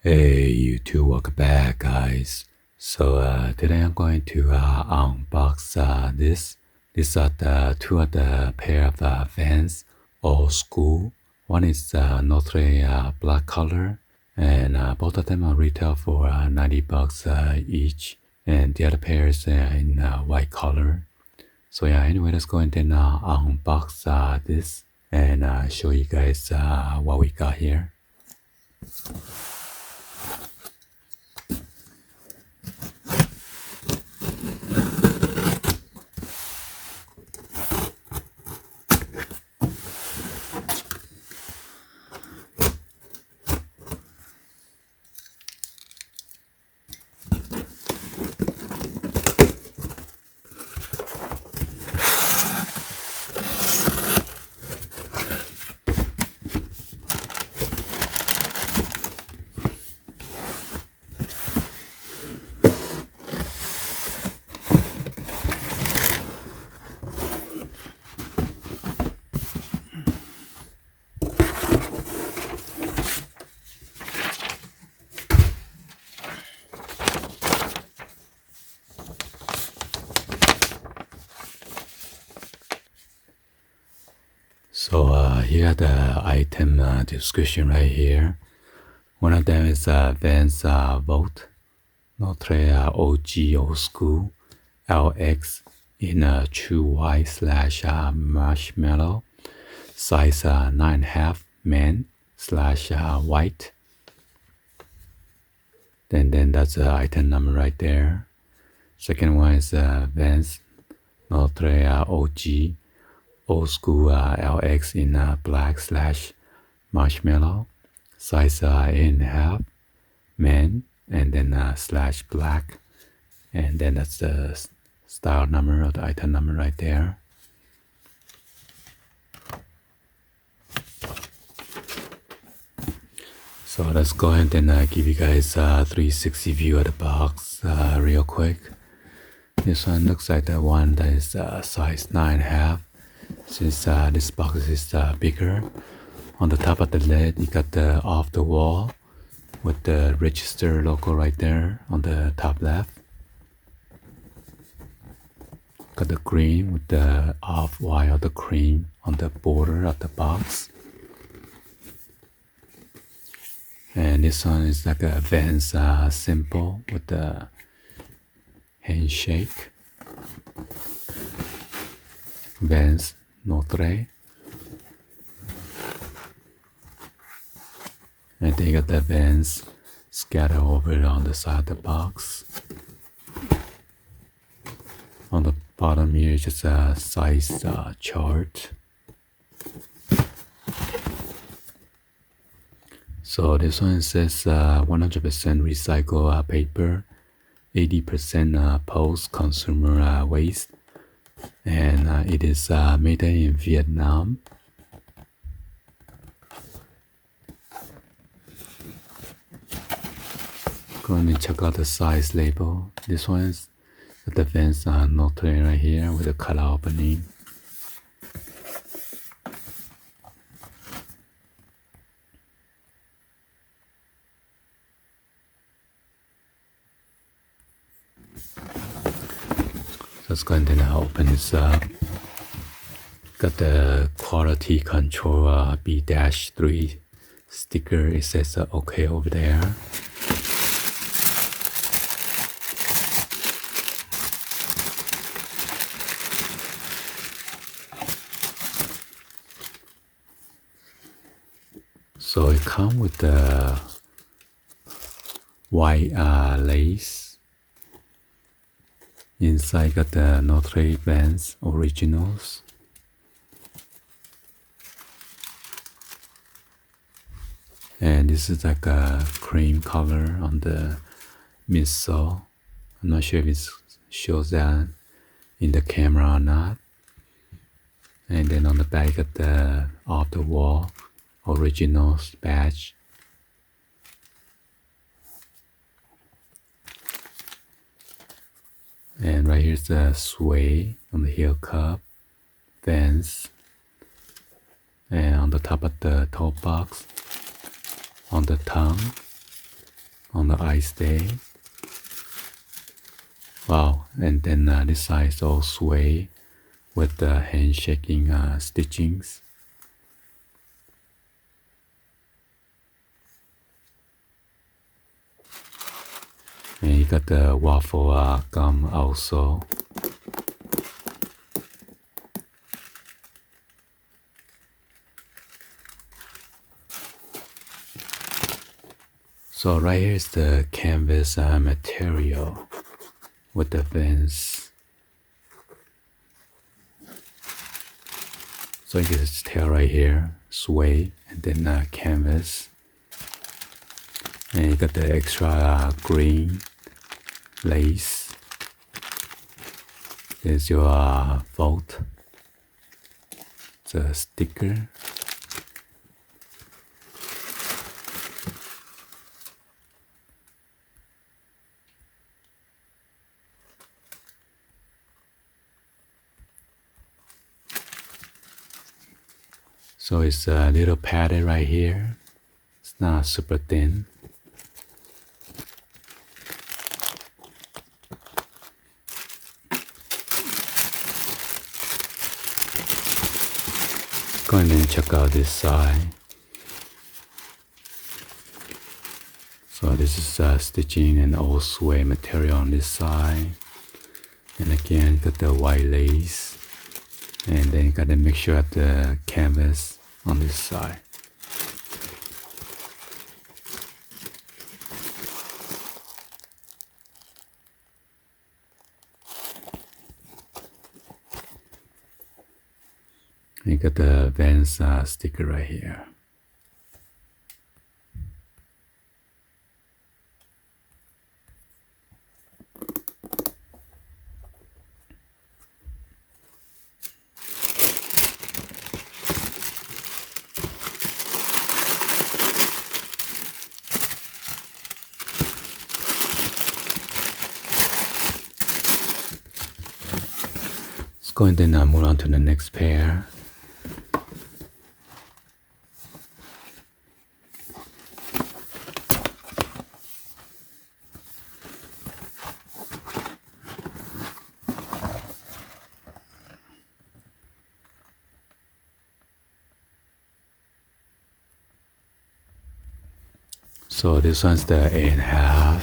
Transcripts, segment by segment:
Hey, you two, welcome back, guys. So today I'm going to unbox this. These are the two of the pair of VANS, old school. One is NOTRE black color, and both of them are retail for $90 each. And the other pair is in white color. So yeah, anyway, let's go ahead and unbox this and show you guys what we got here. So here are the item description right here. One of them is VANS Volt, NOTRE OG old school, LX in true white / marshmallow, size 9.5 man / white. Then that's the item number right there. Second one is VANS NOTRE OG old school LX in black / marshmallow, size 8.5 man, and then / black, and then that's the style number or the item number right there. So let's go ahead and give you guys a 360 view of the box real quick. This one looks like the one that is size 9.5. Since this box is bigger, on the top of the lid you got the off the wall with the register logo right there on the top left. Got the green with the off-white or the cream on the border of the box. And this one is like a VANS symbol with the handshake. VANS NOTRE. And they got the VANS scattered over on the side of the box. On the bottom here is just a size chart. So this one says 100% recycled paper, 80% post-consumer waste, and it is made in Vietnam. Go ahead and check out the size label. This one is the VANS NOTRE right here with the color opening. Let's go ahead and open this up. Got the quality control B-3 sticker. It says OK over there. So it comes with the white lace. Inside got the NOTRE VANS originals. And this is like a cream color on the midsole. I'm not sure if it shows that in the camera or not. And then on the back got the off the wall originals badge. And right here's the sway on the heel cup, VANS, and on the top of the toe box, on the tongue, on the ice day. Wow, and then this side is all sway with the hand shaking stitchings. And you got the waffle gum also. So right here is the canvas material with the VANS. So you can just tell right here, sway, and then canvas. And you got the extra green lace. There's your vault, the sticker. So it's a little padded right here. It's not super thin. Go ahead and check out this side. So this is stitching and all sway material on this side. And again, got the white lace. And then you got the mixture of the canvas on this side. You got the VANS sticker right here. Let's go and then move on to the next pair. So this one's the 8.5.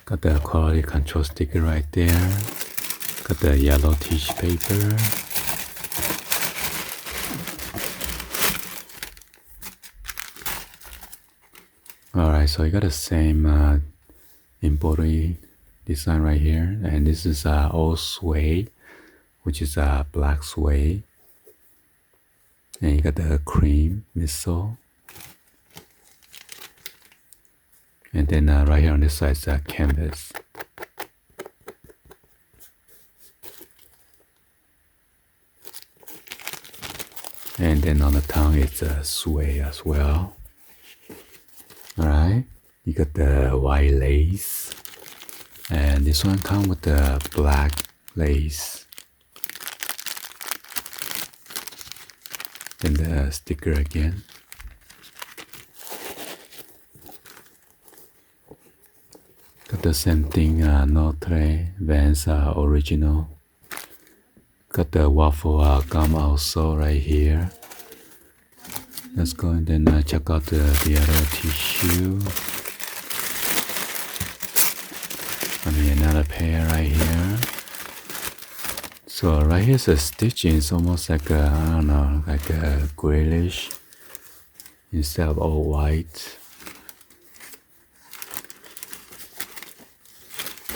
Got the quality control sticker right there. Got the yellow tissue paper. Alright, so you got the same embroidery design right here. And this is all suede, which is black suede. And you got the cream midsole. And then right here on this side is canvas. And then on the tongue it's suede as well. Alright, you got the white lace. And this one comes with the black lace. Then the sticker again. Got the same thing, NOTRE, VANS original. Got the waffle gum also right here. Let's go and then check out the other tissue. Another pair right here. So right here's a stitching. It's almost like a, I don't know, like a grayish instead of all white.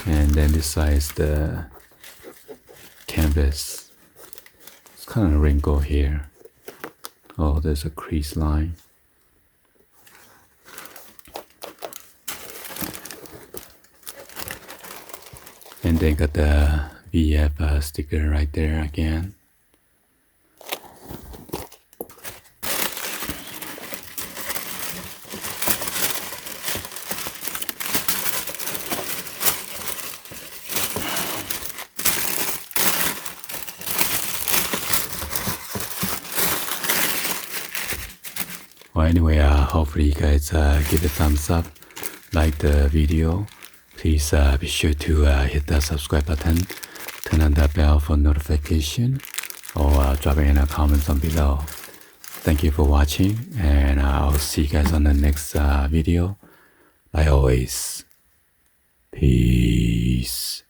And then this side is the canvas. It's kind of wrinkled here. Oh, there's a crease line. And then got the VF sticker right there again. anyway, hopefully you guys give a thumbs up, like the video. Please be sure to hit that subscribe button, turn on that bell for notification, or drop in a comment on below. Thank you for watching, and I'll see you guys on the next video. Like always, peace.